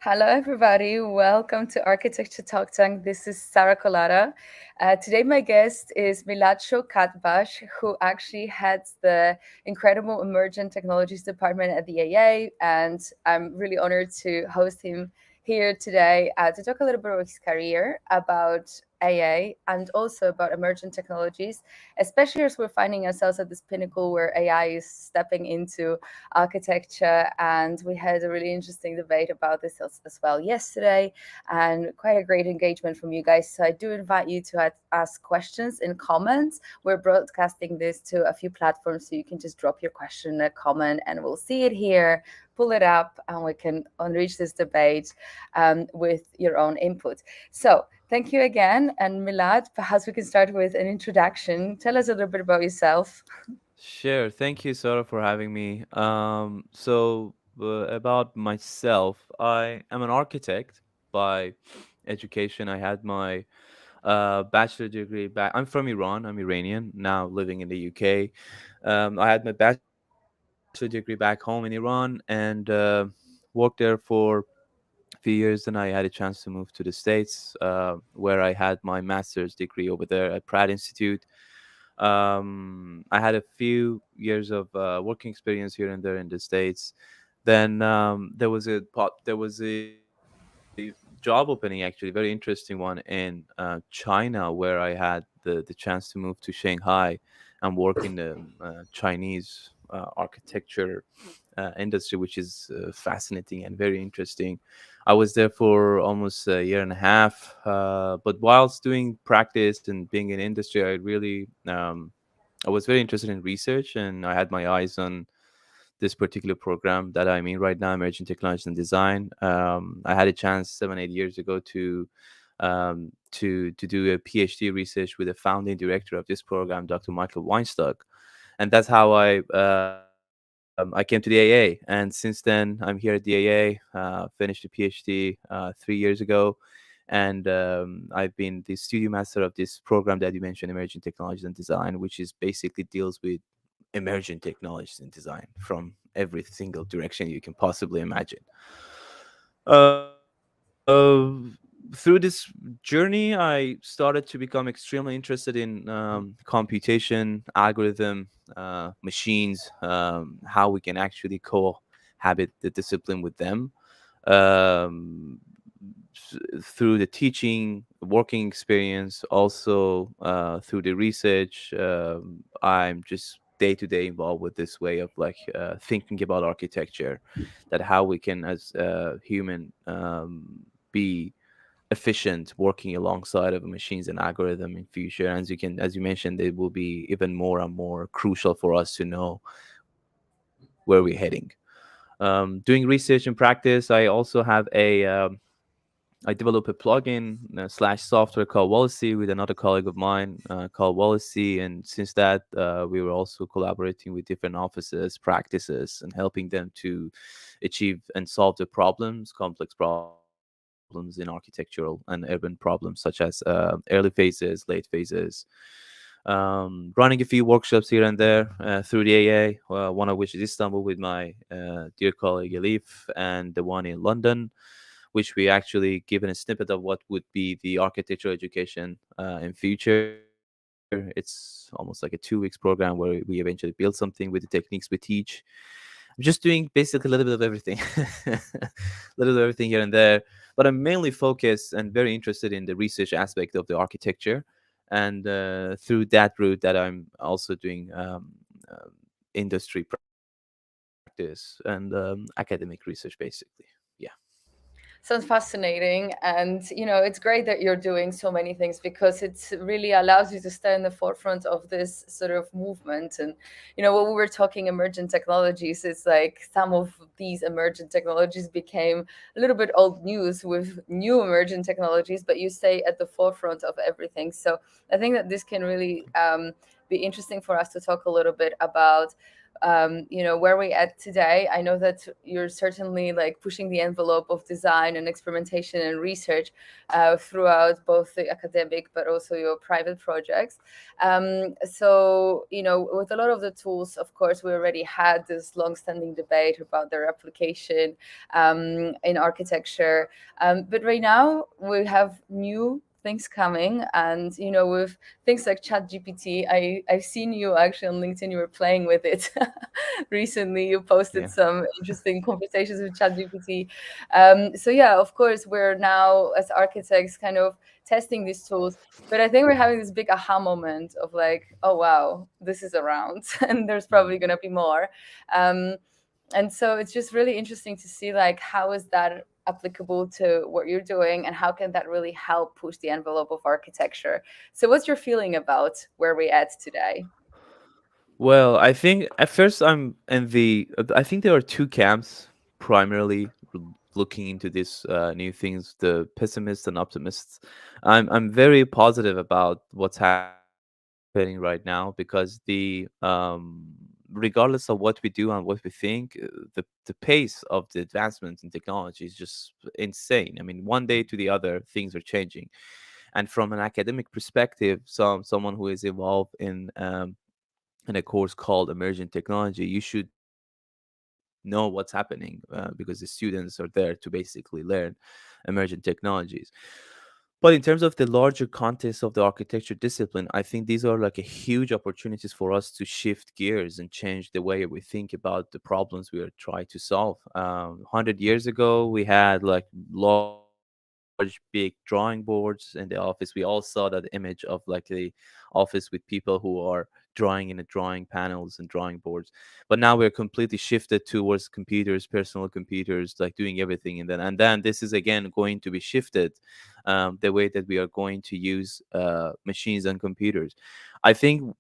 Hello, everybody. Welcome to Architecture Talk Tank. This is Sarah Colada. Today, my guest is Milad Katbash, who actually heads the incredible Emergent Technologies department at the AA. And I'm really honored to host him here today to talk a little bit about his career, about AA, and also about emergent technologies, especially as we're finding ourselves at this pinnacle where AI is stepping into architecture. And we had a really interesting debate about this as well yesterday, and quite a great engagement from you guys. So I do invite you to ask questions in comments. We're broadcasting this to a few platforms, so you can just drop your question in a comment and we'll see it here, pull it up, and we can enrich this debate with your own input. So thank you again. And Milad, perhaps we can start with an introduction. Tell us a little bit about yourself. Sure. Thank you, Sarah, for having me. About myself, I am an architect by education. I had my bachelor degree back. I'm from Iran. I'm Iranian, now living in the UK. I had my bachelor degree back home in Iran and worked there for a few years. Then I had a chance to move to the States, where I had my master's degree over there at Pratt Institute. I had a few years of working experience here and there in the States. Then there was a job opening, actually, very interesting one in China, where I had the chance to move to Shanghai and work in the Chinese architecture industry, which is fascinating and very interesting. I was there for almost a year and a half, but whilst doing practice and being in industry, I was very interested in research, and I had my eyes on this particular program that I'm in right now, Emergent Technologies and Design. I had a chance 7, 8 years ago to do a PhD research with the founding director of this program, Dr. Michael Weinstock, and that's how I came to the AA. And since then, I'm here at the AA. Finished a PhD 3 years ago, and I've been the studio master of this program that you mentioned, Emerging Technologies and Design, which is basically deals with emerging technologies and design from every single direction you can possibly imagine. Through this journey, I started to become extremely interested in computation, algorithm, machines, how we can actually cohabit the discipline with them. Um, Through the teaching, working experience, also through the research, I'm just day to day involved with this way of like thinking about architecture, that how we can as human be efficient working alongside of machines and algorithm in future. As you mentioned, it will be even more and more crucial for us to know where we're heading. Doing research and practice, I also have I developed a plugin slash software called Wallacei with another colleague of mine called Wallacei, and since that, we were also collaborating with different offices, practices, and helping them to achieve and solve the problems, complex problems in architectural and urban problems, such as early phases, late phases. Running a few workshops here and there through the AA, one of which is Istanbul with my dear colleague Elif, and the one in London, which we actually given a snippet of what would be the architectural education in future. It's almost like a 2 weeks program where we eventually build something with the techniques we teach. I'm just doing basically a little bit of everything, a little bit of everything here and there. But I'm mainly focused and very interested in the research aspect of the architecture, and through that route, that I'm also doing industry practice and academic research, basically. Yeah. Sounds fascinating. And, it's great that you're doing so many things because it really allows you to stay in the forefront of this sort of movement. And, when we were talking emergent technologies, it's like some of these emergent technologies became a little bit old news with new emergent technologies, but you stay at the forefront of everything. So I think that this can really be interesting for us to talk a little bit about where we at today. I know that you're certainly like pushing the envelope of design and experimentation and research throughout both the academic but also your private projects. So, with a lot of the tools, of course, we already had this long-standing debate about their application in architecture. But right now we have new things coming, and with things like ChatGPT, I've seen you actually on LinkedIn. You were playing with it recently. You posted Yeah. some interesting conversations with ChatGPT. So yeah, of course, we're now as architects kind of testing these tools. But I think we're having this big aha moment of like, oh wow, this is around, and there's probably Mhm. gonna be more. Um, and so it's just really interesting to see like how is that applicable to what you're doing, and how can that really help push the envelope of architecture. So what's your feeling about where we're at today? Well, I think at first I'm in I think there are two camps primarily looking into these new things: the pessimists and optimists. I'm very positive about what's happening right now because regardless of what we do and what we think, the pace of the advancement in technology is just insane. I mean, one day to the other, things are changing. And from an academic perspective, someone who is involved in a course called Emergent Technology, you should know what's happening because the students are there to basically learn emergent technologies. But in terms of the larger context of the architecture discipline, I think these are like a huge opportunities for us to shift gears and change the way we think about the problems we are trying to solve. 100 years ago, we had like large, big drawing boards in the office. We all saw that image of like the office with people who are drawing in the drawing panels and drawing boards. But now we're completely shifted towards computers, personal computers, like doing everything. And then this is again going to be shifted the way that we are going to use machines and computers. I think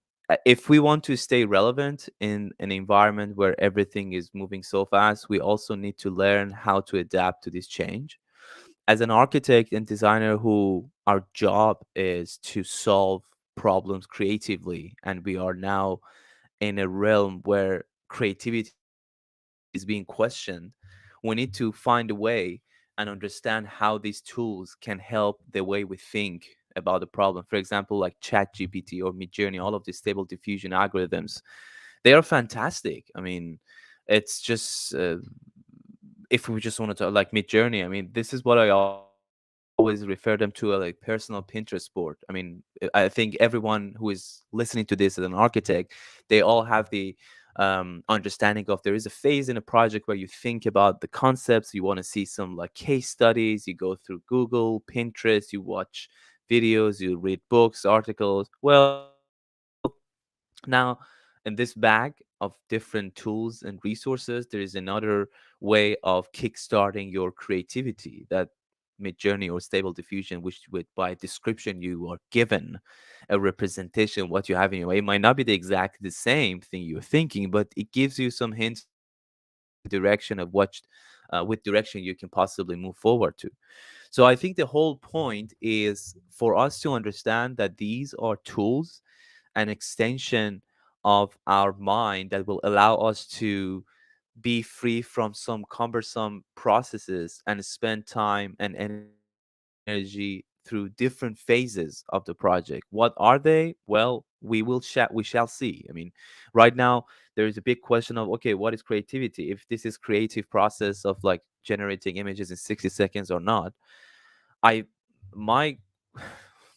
if we want to stay relevant in an environment where everything is moving so fast, we also need to learn how to adapt to this change. As an architect and designer who our job is to solve problems creatively, and we are now in a realm where creativity is being questioned, we need to find a way and understand how these tools can help the way we think about the problem. For example, like ChatGPT or Midjourney, all of these stable diffusion algorithms, they are fantastic. I mean, it's just if we just want to talk like Midjourney, I mean, this is what I always refer them to, like personal Pinterest board. I mean, I think everyone who is listening to this as an architect, they all have the understanding of there is a phase in a project where you think about the concepts, you want to see some like case studies, you go through Google, Pinterest, you watch videos, you read books, articles. Well, now, in this bag of different tools and resources, there is another way of kickstarting your creativity that Midjourney or Stable Diffusion, which with by description you are given a representation of what you have in your way. It might not be the exact the same thing you're thinking, but it gives you some hints in the direction of what direction you can possibly move forward to. So I think the whole point is for us to understand that these are tools, an extension of our mind that will allow us to be free from some cumbersome processes and spend time and energy through different phases of the project. What are they? Well, we shall see. I mean, right now there is a big question of okay, what is creativity? If this is creative process of like generating images in 60 seconds or not, I my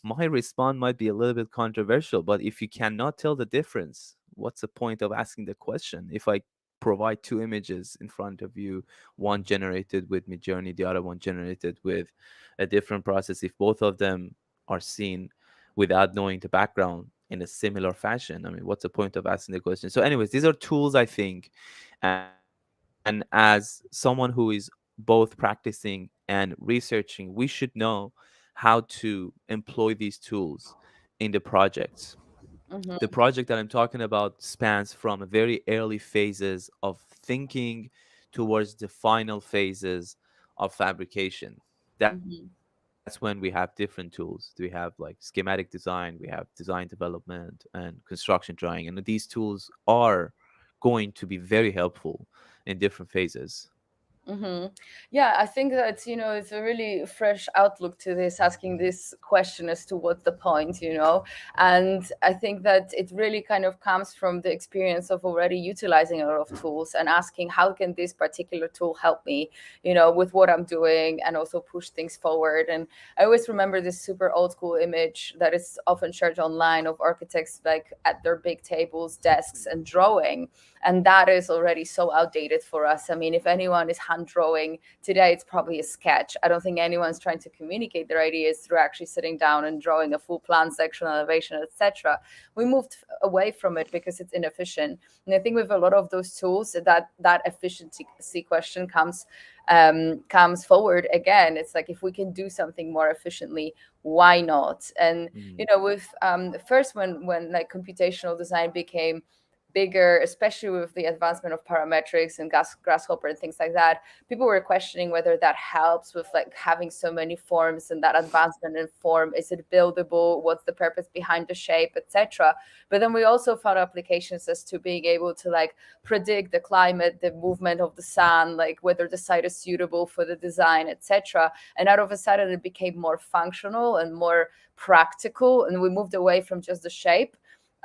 my response might be a little bit controversial, but if you cannot tell the difference, what's the point of asking the question? If I provide two images in front of you, one generated with Midjourney, the other one generated with a different process, if both of them are seen without knowing the background in a similar fashion, I mean, what's the point of asking the question? So, anyways, these are tools I think, and as someone who is both practicing and researching, we should know how to employ these tools in the projects. The Mm-hmm, project that I'm talking about spans from a very early phases of thinking towards the final phases of fabrication. That's when we have different tools. We have like schematic design, we have design development and construction drawing. And these tools are going to be very helpful in different phases. Mm-hmm. Yeah, I think that, it's a really fresh outlook to this, asking this question as to what's the point. And I think that it really kind of comes from the experience of already utilizing a lot of tools and asking how can this particular tool help me, with what I'm doing and also push things forward. And I always remember this super old school image that is often shared online of architects like at their big tables, desks, and drawing. And that is already so outdated for us. I mean, if anyone is hand drawing today, it's probably a sketch. I don't think anyone's trying to communicate their ideas through actually sitting down and drawing a full plan, sectional elevation, etc. We moved away from it because it's inefficient. And I think with a lot of those tools, that efficiency question comes forward again. It's like, if we can do something more efficiently, why not? And with first, when like computational design became bigger, especially with the advancement of parametrics and Grasshopper and things like that, people were questioning whether that helps with like having so many forms, and that advancement in form, is it buildable, what's the purpose behind the shape, etc. But then we also found applications as to being able to like predict the climate, the movement of the sun, like whether the site is suitable for the design, etc. And out of a sudden it became more functional and more practical, and we moved away from just the shape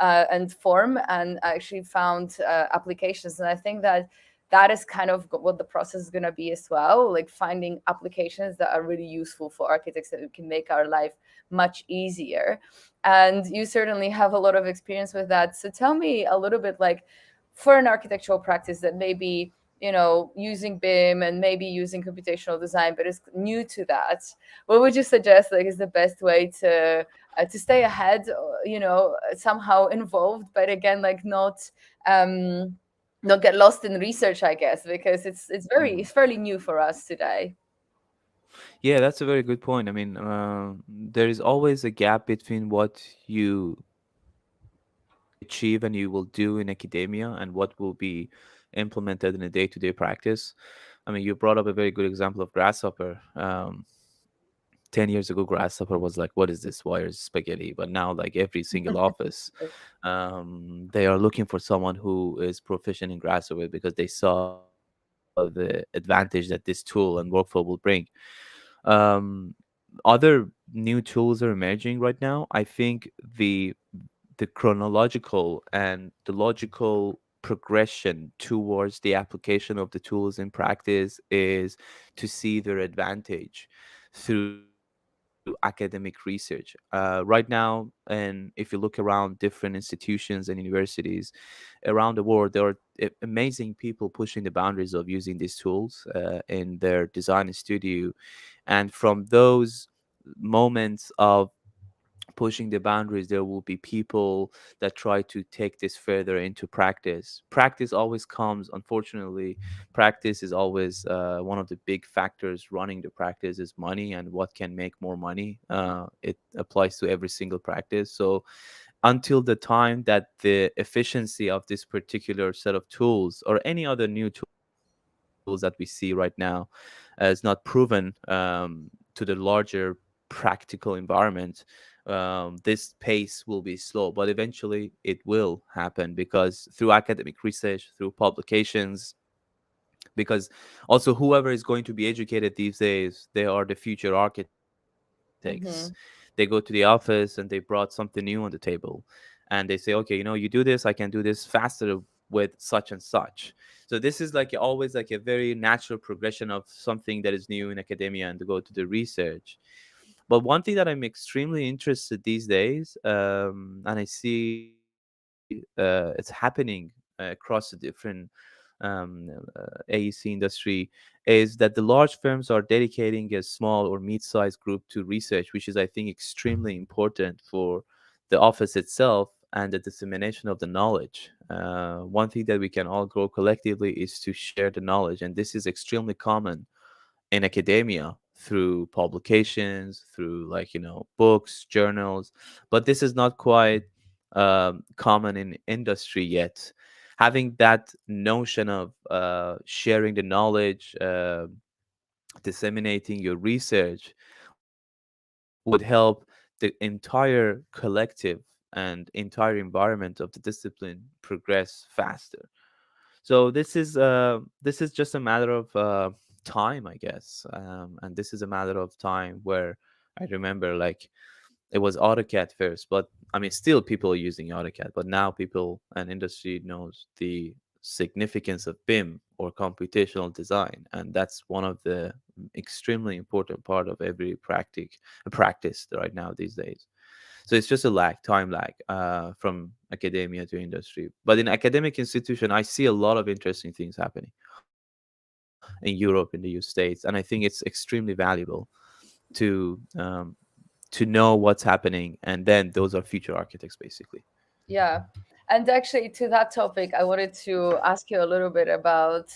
and form, and actually found applications. And I think that that is kind of what the process is going to be as well, like finding applications that are really useful for architects, that can make our life much easier. And you certainly have a lot of experience with that. So tell me a little bit, like, for an architectural practice that maybe using BIM and maybe using computational design, but is new to that, what would you suggest, like, is the best way to stay ahead, somehow involved, but again, like, not get lost in research, I guess, because it's fairly new for us today. Yeah, that's a very good point. I mean, there is always a gap between what you achieve and you will do in academia and what will be implemented in a day-to-day practice. I mean, you brought up a very good example of Grasshopper. 10 years ago, Grasshopper was like, what is this? Why is spaghetti? But now, like every single office, they are looking for someone who is proficient in Grasshopper because they saw the advantage that this tool and workflow will bring. Um, Other new tools are emerging right now. I think the chronological and the logical progression towards the application of the tools in practice is to see their advantage through academic research. Right now, and if you look around different institutions and universities around the world, there are amazing people pushing the boundaries of using these tools in their design studio. And from those moments of pushing the boundaries, there will be people that try to take this further into practice. Practice always comes, unfortunately, practice is always one of the big factors running the practice is money and what can make more money. It applies to every single practice. So until the time that the efficiency of this particular set of tools or any other new tools that we see right now is not proven to the larger practical environment, this pace will be slow, but eventually it will happen because through academic research, through publications, because also whoever is going to be educated these days, they are the future architects. They go Mm-hmm. to the office and they brought something new on the table, and they say, okay, you do this, I can do this faster with such and such. So this is like always like a very natural progression of something that is new in academia and to go to the research. But one thing that I'm extremely interested these days, and I see it's happening across the different AEC industry, is that the large firms are dedicating a small or mid-sized group to research, which is, I think, extremely important for the office itself and the dissemination of the knowledge. One thing that we can all grow collectively is to share the knowledge, and this is extremely common in academia through publications, through like books, journals, but this is not quite common in industry yet. Having that notion of sharing the knowledge, disseminating your research would help the entire collective and entire environment of the discipline progress faster. So this is just a matter of time, I guess, and this is a matter of time where I remember, like, it was AutoCAD first, but I mean, still people are using AutoCAD, but now people and industry knows the significance of BIM or computational design, and that's one of the extremely important part of every practice right now these days. So it's just a time lag from academia to industry. But in academic institution, I see a lot of interesting things happening in Europe, in the US States, and I think it's extremely valuable to to know what's happening, and then those are future architects, basically. Yeah. And actually, to that topic, I wanted to ask you a little bit about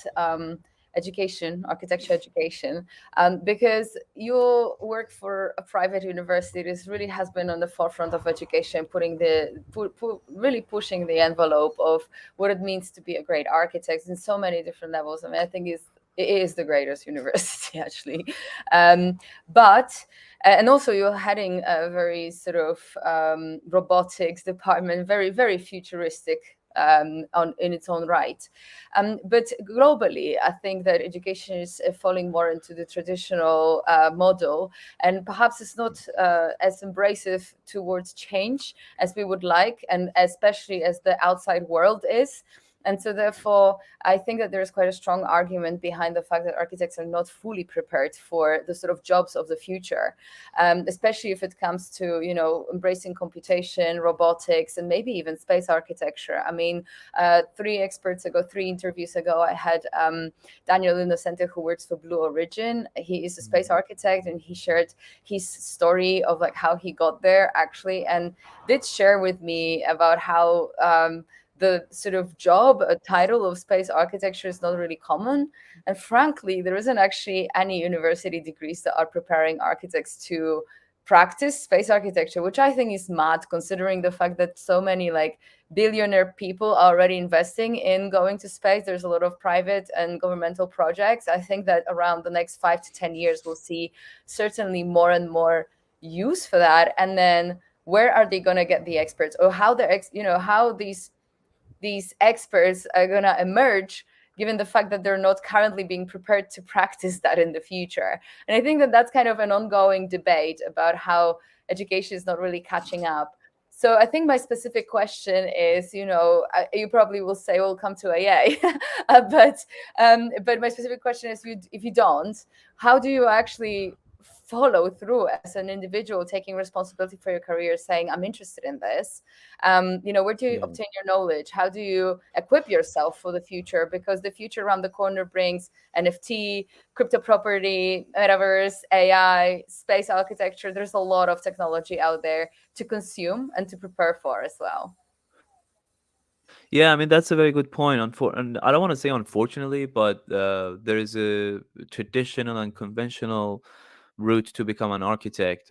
education, architecture education, because you work for a private university. This really has been on the forefront of education, putting really pushing the envelope of what it means to be a great architect in so many different levels. I mean, I think it is the greatest university, actually. But and also you're heading a very sort of robotics department, very very futuristic on in its own right. But globally, I think that education is falling more into the traditional model, and perhaps it's not as embracive towards change as we would like, and especially as the outside world is. And so, therefore, I think that there's quite a strong argument behind the fact that architects are not fully prepared for the sort of jobs of the future, especially if it comes to, embracing computation, robotics, and maybe even space architecture. I mean, three interviews ago, I had Daniel Innocente, who works for Blue Origin. He is a space architect, and he shared his story of like how he got there actually, and did share with me about how the sort of job title of space architecture is not really common. And frankly, there isn't actually any university degrees that are preparing architects to practice space architecture, which I think is mad, considering the fact that so many like billionaire people are already investing in going to space. There's a lot of private and governmental projects. I think that around the next 5 to 10 years, we'll see certainly more and more use for that. And then where are they going to get the experts, or how how these experts are going to emerge, given the fact that they're not currently being prepared to practice that in the future. And I think that that's kind of an ongoing debate about how education is not really catching up. So I think my specific question is, you probably will say, "We'll come to AA," but my specific question is, if you don't, how do you actually follow through as an individual, taking responsibility for your career, saying, "I'm interested in this"? Where do you Yeah. obtain your knowledge? How do you equip yourself for the future? Because the future around the corner brings NFT, crypto property, metaverse, AI, space architecture. There's a lot of technology out there to consume and to prepare for as well. Yeah, I mean, that's a very good point. And I don't want to say unfortunately, but there is a traditional and conventional route to become an architect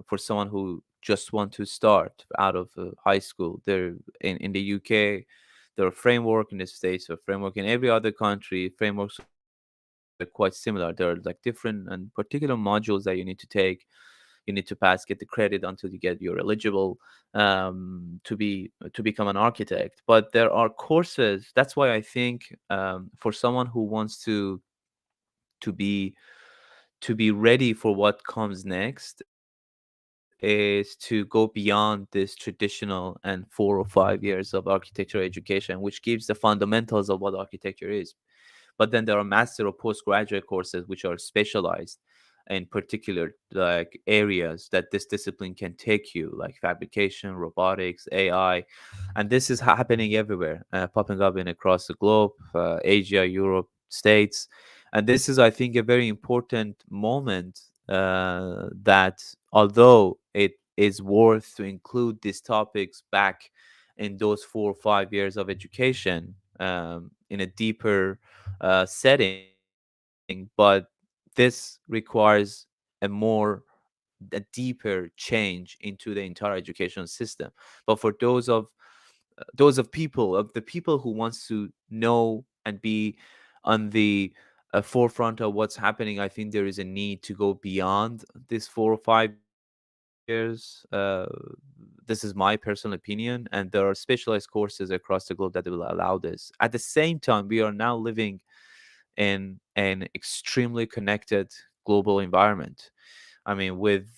for someone who just want to start out of high school. There in the UK, there are framework in the States, or framework in every other country. Frameworks are quite similar. There are like different and particular modules that you need to take. You need to pass, get the credit until you're eligible to become an architect. But there are courses. That's why I think for someone who wants to be to be ready for what comes next is to go beyond this traditional and 4 or 5 years of architecture education, which gives the fundamentals of what architecture is. But then there are master or postgraduate courses which are specialized in particular like areas that this discipline can take you, like fabrication, robotics, AI. And this is happening everywhere, popping up in across the globe, Asia, Europe, States. And this is, I think, a very important moment, that although it is worth to include these topics back in those 4 or 5 years of education, in a deeper setting, but this requires a more a deeper change into the entire education system. But for those of people of the people who wants to know and be on the forefront of what's happening, I think there is a need to go beyond this 4 or 5 years. That's This is my personal opinion, and there are specialized courses across the globe that will allow this. At the same time, we are now living in an extremely connected global environment. I mean, with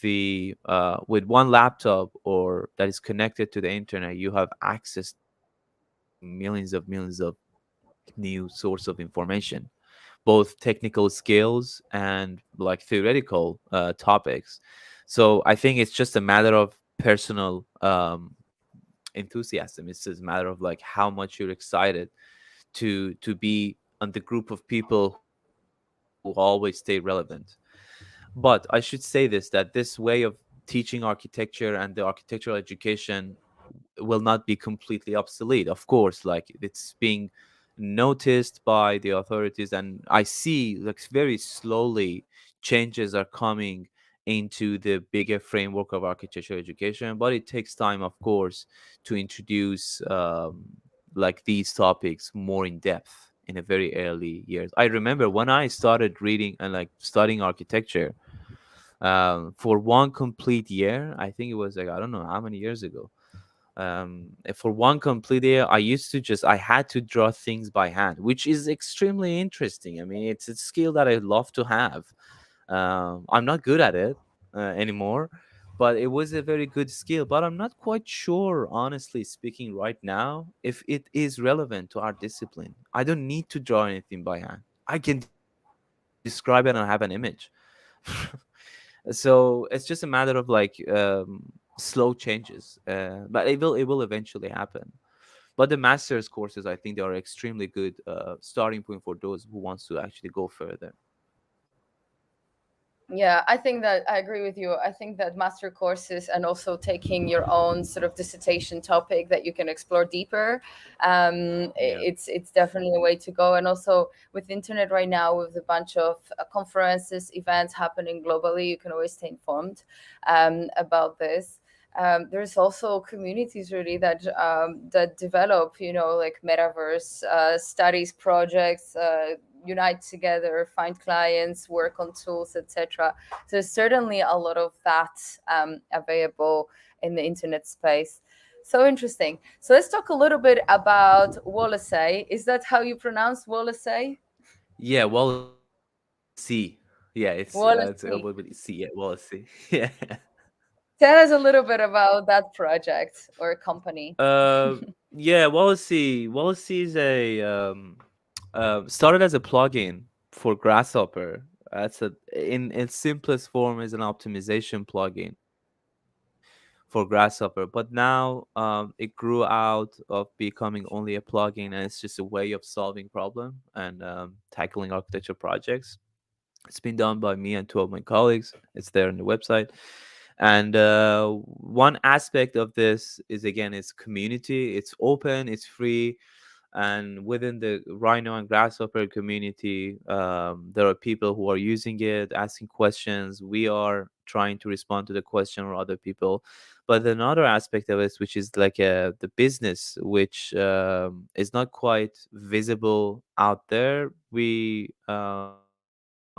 one laptop or that is connected to the internet, you have access to millions of new source of information, both technical skills and like theoretical topics. So I think it's just a matter of personal enthusiasm. It's just a matter of like how much you're excited to be on the group of people who always stay relevant. But I should say this, that this way of teaching architecture and the architectural education will not be completely obsolete. Of course, like it's being noticed by the authorities, and I see like very slowly changes are coming into the bigger framework of architectural education, but it takes time, of course, to introduce like these topics more in depth in a very early years. I remember when I started reading and like studying architecture for one complete year. I think it was like, I don't know how many years ago. For one complete year, I had to draw things by hand, which is extremely interesting. I mean, it's a skill that I love to have. I'm not good at it anymore, but it was a very good skill. But I'm not quite sure, honestly speaking, right now, if it is relevant to our discipline. I don't need to draw anything by hand. I can describe it and I have an image. So it's just a matter of like slow changes, but it will eventually happen. But the master's courses, I think they are extremely good starting point for those who wants to actually go further. Yeah, I think that I agree with you. I think that master courses and also taking your own sort of dissertation topic that you can explore deeper, Yeah. it's definitely a way to go. And also with the internet right now, with a bunch of conferences, events happening globally, you can always stay informed about this. There's also communities really that develop, like metaverse studies projects. Unite together, find clients, work on tools, etc. So there's certainly a lot of that available in the internet space. So interesting. So let's talk a little bit about Wallacei. Is that how you pronounce Wallacei? Yeah, Wallacei. Yeah, it's a Wallacei. little bit C. Yeah, Wallacei. Yeah. Tell us a little bit about that project or company. Uh, yeah, Wallacei. Wallacei is a started as a plugin for Grasshopper. That's a in its simplest form is an optimization plugin for Grasshopper. But now it grew out of becoming only a plugin, and it's just a way of solving problem and tackling architecture projects. It's been done by me and two of my colleagues. It's there on the website. And one aspect of this is again, it's community. It's open. It's free. And within the Rhino and Grasshopper community, there are people who are using it, asking questions. We are trying to respond to the question or other people. But another aspect of it, which is like the business, which is not quite visible out there. We are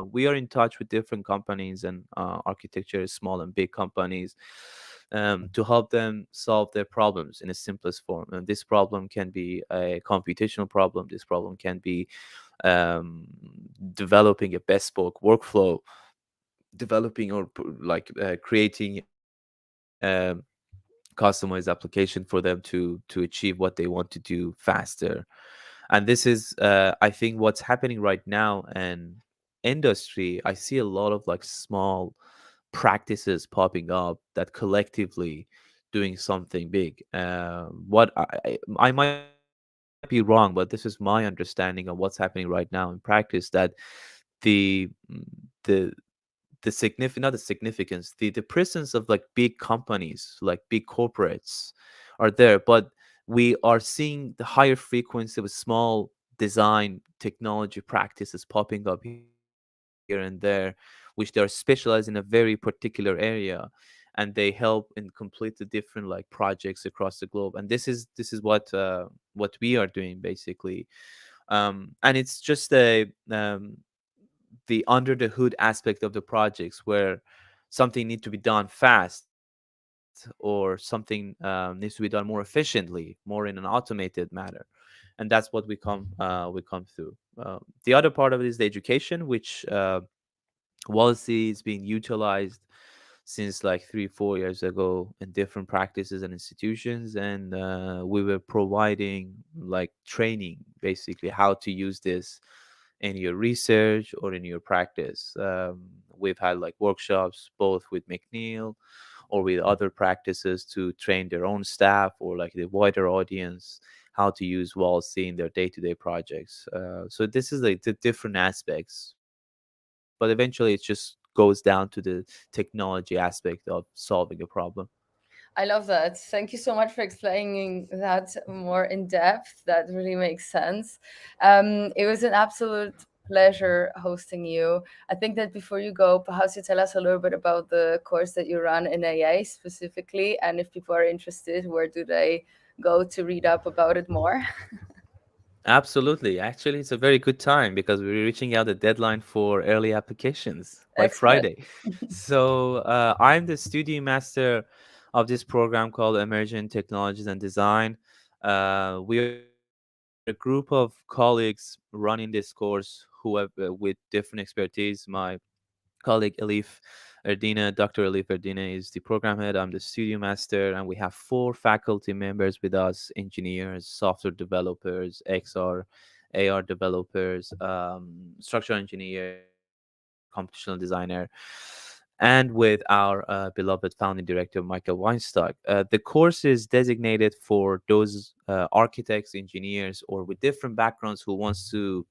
in touch with different companies and architecture, small and big companies, to help them solve their problems in a simplest form. And this problem can be a computational problem. This problem can be um, developing a bespoke workflow, developing or creating customized application for them to achieve what they want to do faster. And this is I think what's happening right now in industry. I see a lot of like small practices popping up that collectively doing something big. What I might be wrong, but this is my understanding of what's happening right now in practice, that the the the significant not the significance, the presence of like big companies, like big corporates are there, but we are seeing the higher frequency of small design technology practices popping up here and there, which they are specialized in a very particular area, and they help in completely different like projects across the globe. And this is what we are doing basically. And it's just the under the hood aspect of the projects where something need to be done fast. or something needs to be done more efficiently, more in an automated manner, and that's what we come through. The other part of it is the education, which Wallacei is being utilized since like 3 4 years ago in different practices and institutions, and we were providing like training, basically how to use this in your research or in your practice. We've had like workshops both with McNeil or with other practices to train their own staff or like the wider audience how to use Wallacei in their day-to-day projects. So this is like the different aspects, but eventually it just goes down to the technology aspect of solving a problem. I love that. Thank you so much for explaining that more in depth. That really makes sense. It was an absolute pleasure hosting you. I think that before you go, perhaps you tell us a little bit about the course that you run in AA specifically, and if people are interested, where do they go to read up about it more? Absolutely. Actually, it's a very good time because we're reaching out the deadline for early applications by Excellent. Friday. So I'm the studio master of this program called Emergent Technologies and Design. We are a group of colleagues running this course who have with different expertise. My colleague Elif Erdina, Dr. Elif Erdina is the program head. I'm the studio master, and we have four faculty members with us: engineers, software developers, XR, AR developers, structural engineer, computational designer, and with our beloved founding director Michael Weinstock. The course is designated for those architects, engineers, or with different backgrounds who wants to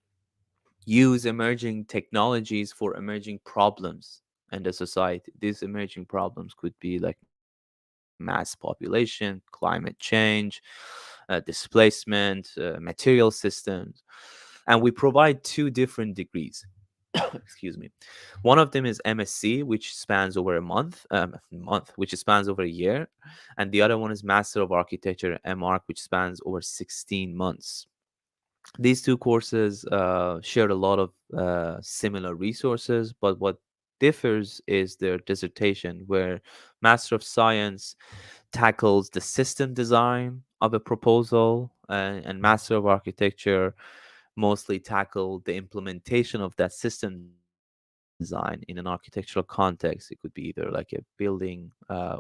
use emerging technologies for emerging problems in the society. These emerging problems could be like mass population, climate change, displacement, material systems. And we provide two different degrees. Excuse me. One of them is MSc, which spans over which spans over a year, and the other one is Master of Architecture MArch, which spans over 16 months. These two courses share a lot of similar resources, but what differs is their dissertation, where Master of Science tackles the system design of a proposal, and Master of Architecture mostly tackle the implementation of that system design in an architectural context. It could be either like a building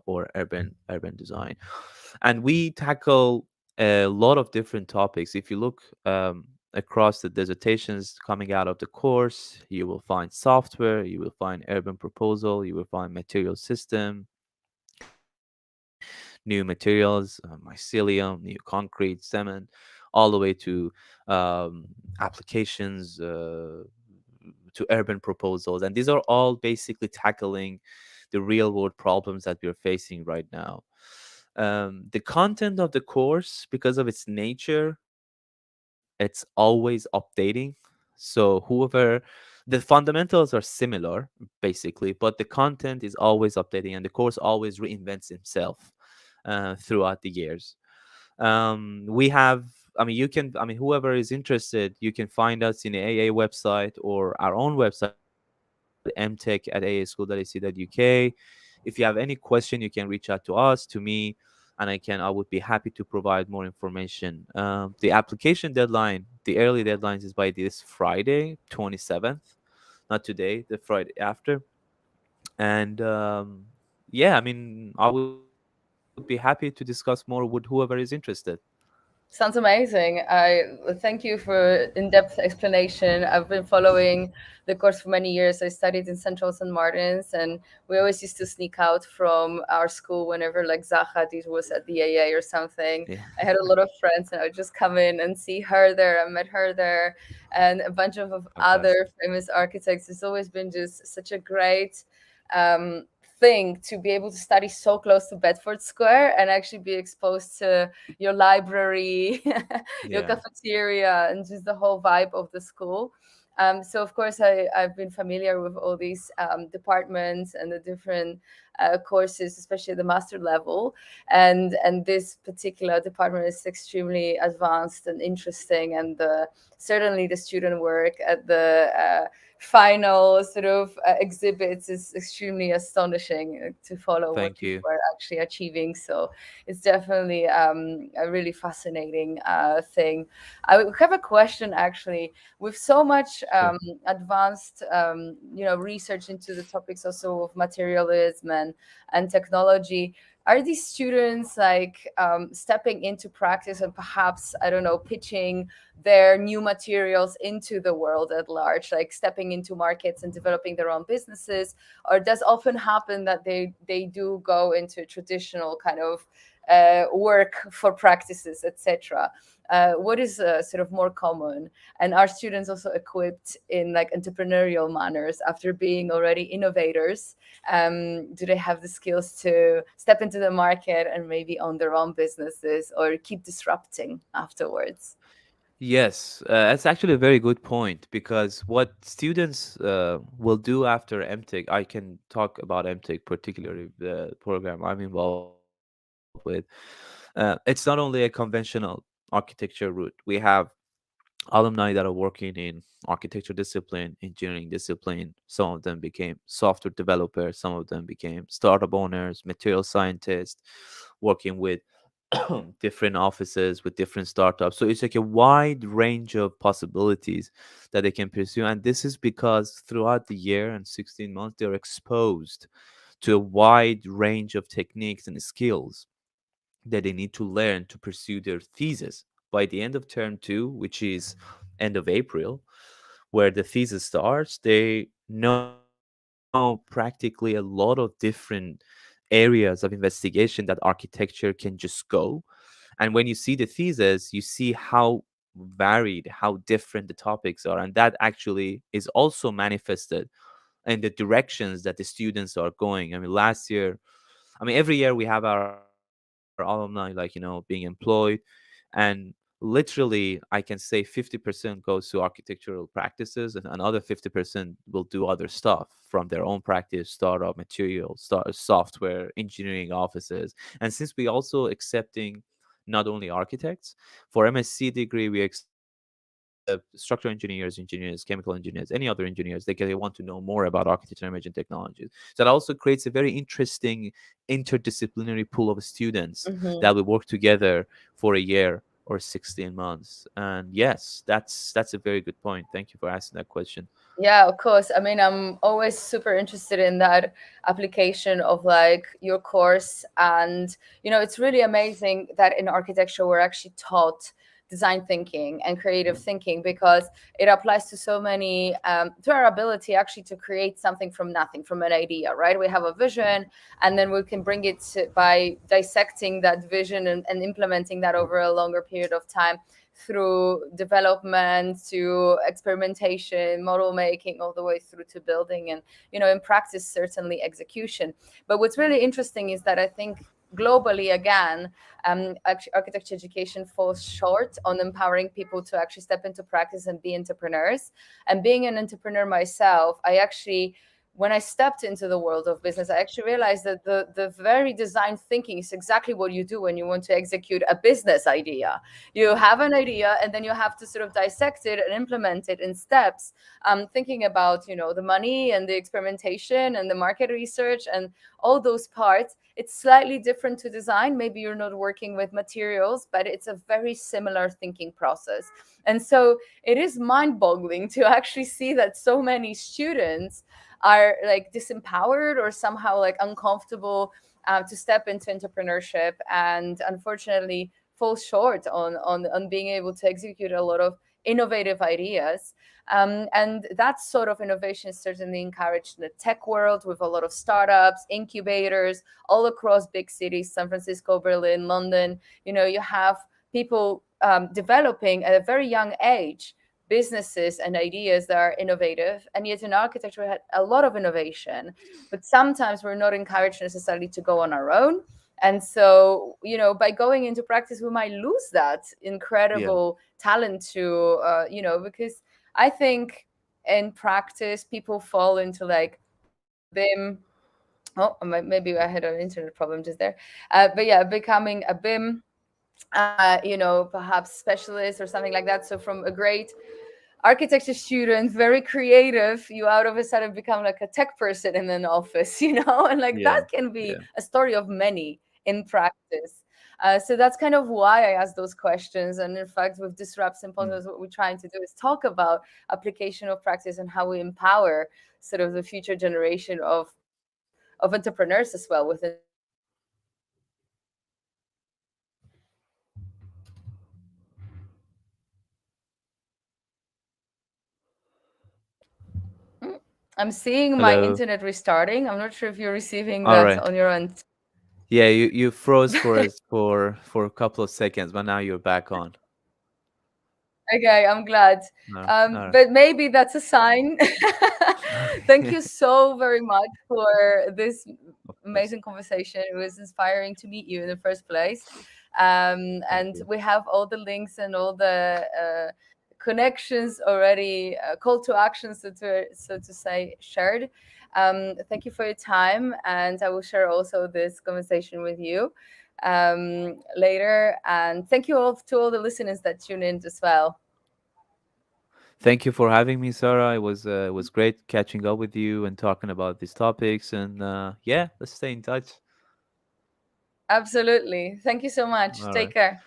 or urban design, and we tackle a lot of different topics. If you look across the dissertations coming out of the course, you will find software, you will find urban proposal, you will find material system, new materials, mycelium, new concrete, cement, all the way to applications, to urban proposals. And these are all basically tackling the real world problems that we're facing right now. The content of the course, because of its nature, it's always updating. So whoever, the fundamentals are similar basically, but the content is always updating, and the course always reinvents itself throughout the years. We have, I mean, you can, I mean, whoever is interested, you can find us in the AA website or our own website, mtech@aaschool.ac.uk. If you have any question, you can reach out to us, to me, and I would be happy to provide more information. The application deadline, the early deadlines is by this Friday, 27th, not today, the Friday after. And yeah, I mean, I would be happy to discuss more with whoever is interested. Sounds amazing. I thank you for in-depth explanation. I've been following the course for many years. I studied in Central St. Martin's, and we always used to sneak out from our school whenever like Zaha this was at the AA or something. Yeah. I had a lot of friends, and I would just come in and see her there. I met her there, and a bunch of Fantastic. other famous architects. It's always been just such a great um, thing to be able to study so close to Bedford Square and actually be exposed to your library, your Yeah. cafeteria, and just the whole vibe of the school. So of course I've been familiar with all these departments and the different courses, especially at the master level, and this particular department is extremely advanced and interesting, and certainly the student work at the final sort of exhibits is extremely astonishing to follow what Thank people you. are actually achieving. So it's definitely a really fascinating thing. I have a question actually. With so much Sure. advanced, research into the topics also of materialism and technology, are these students like stepping into practice and perhaps, I don't know, pitching their new materials into the world at large, like stepping into markets and developing their own businesses? Or does often happen that they do go into traditional kind of work for practices, etc.? What is sort of more common? And are students also equipped in like entrepreneurial manners after being already innovators? Do they have the skills to step into the market and maybe own their own businesses or keep disrupting afterwards? Yes, that's actually a very good point because what students will do after MTech, I can talk about MTech, particularly the program I'm involved with. It's not only a conventional architecture route. We have alumni that are working in architecture discipline, engineering discipline. Some of them became software developers, some of them became startup owners, material scientists, working with different offices with different startups. So it's like a wide range of possibilities that they can pursue. And this is because throughout the year and 16 months, they're exposed to a wide range of techniques and skills that they need to learn to pursue their thesis. By the end of term two, which is end of April, where the thesis starts, they know practically a lot of different areas of investigation that architecture can just go. And when you see the thesis, you see how varied, how different the topics are. And that actually is also manifested in the directions that the students are going. I mean, last year, I mean, every year we have our alumni, like, being employed. And literally, I can say 50% goes to architectural practices, and another 50% will do other stuff from their own practice, startup material, software, engineering offices. And since we also accepting not only architects, for MSc degree, we accept structural engineers, chemical engineers, any other engineers. They want to know more about architecture and emerging technologies. So that also creates a very interesting interdisciplinary pool of students Mhm. that will work together for a year or 16 months. And yes, that's a very good point. Thank you for asking that question. Yeah, of course. I mean, I'm always super interested in that application of like your course. And, it's really amazing that in architecture, we're actually taught design thinking and creative thinking because it applies to so many, to our ability actually to create something from nothing, from an idea, right? We have a vision and then we can bring it by dissecting that vision and implementing that over a longer period of time through development to experimentation, model making, all the way through to building and, in practice, certainly execution. But what's really interesting is that I think globally, again, architecture education falls short on empowering people to actually step into practice and be entrepreneurs. And being an entrepreneur myself, I actually, when I stepped into the world of business, I actually realized that the very design thinking is exactly what you do when you want to execute a business idea. You have an idea and then you have to sort of dissect it and implement it in steps, thinking about, the money and the experimentation and the market research and all those parts. It's slightly different to design. Maybe you're not working with materials, but it's a very similar thinking process. And so it is mind boggling to actually see that so many students are like disempowered or somehow like uncomfortable to step into entrepreneurship, and unfortunately fall short on being able to execute a lot of innovative ideas. And that sort of innovation is certainly encouraged in the tech world with a lot of startups, incubators all across big cities, San Francisco, Berlin, London. You have people developing at a very young age businesses and ideas that are innovative. And yet in architecture, we had a lot of innovation, but sometimes we're not encouraged necessarily to go on our own. And so, by going into practice, we might lose that Yeah. incredible talent to, because I think in practice, people fall into like a BIM. Oh, maybe I had an internet problem just there. But yeah, becoming a BIM, perhaps specialist or something like that. So from a great architecture student, very creative, you out of a sudden become like a tech person in an office, and like that Yeah. can be Yeah. a story of many in practice. So that's kind of why I asked those questions. And in fact, with Disrupt Mm. Symposiums, what we're trying to do is talk about application of practice and how we empower sort of the future generation of entrepreneurs as well within the architecture industry. I'm seeing my Hello. internet restarting. I'm not sure if you're receiving All that right. on your end. Yeah, you froze for us for a couple of seconds, but now you're back on. Okay, I'm glad. All right. But maybe that's a sign. Thank Okay. you so very much for this Of course. amazing conversation. It was inspiring to meet you in the first place. Thank And you. we have all the links and all the connections already, call to action, so to say, shared. Thank you for your time. And I will share also this conversation with you later. And thank you all to all the listeners that tune in as well. Thank you for having me, Sarah. It was great catching up with you and talking about these topics. And yeah, let's stay in touch. Absolutely. Thank you so much. All Take right. care.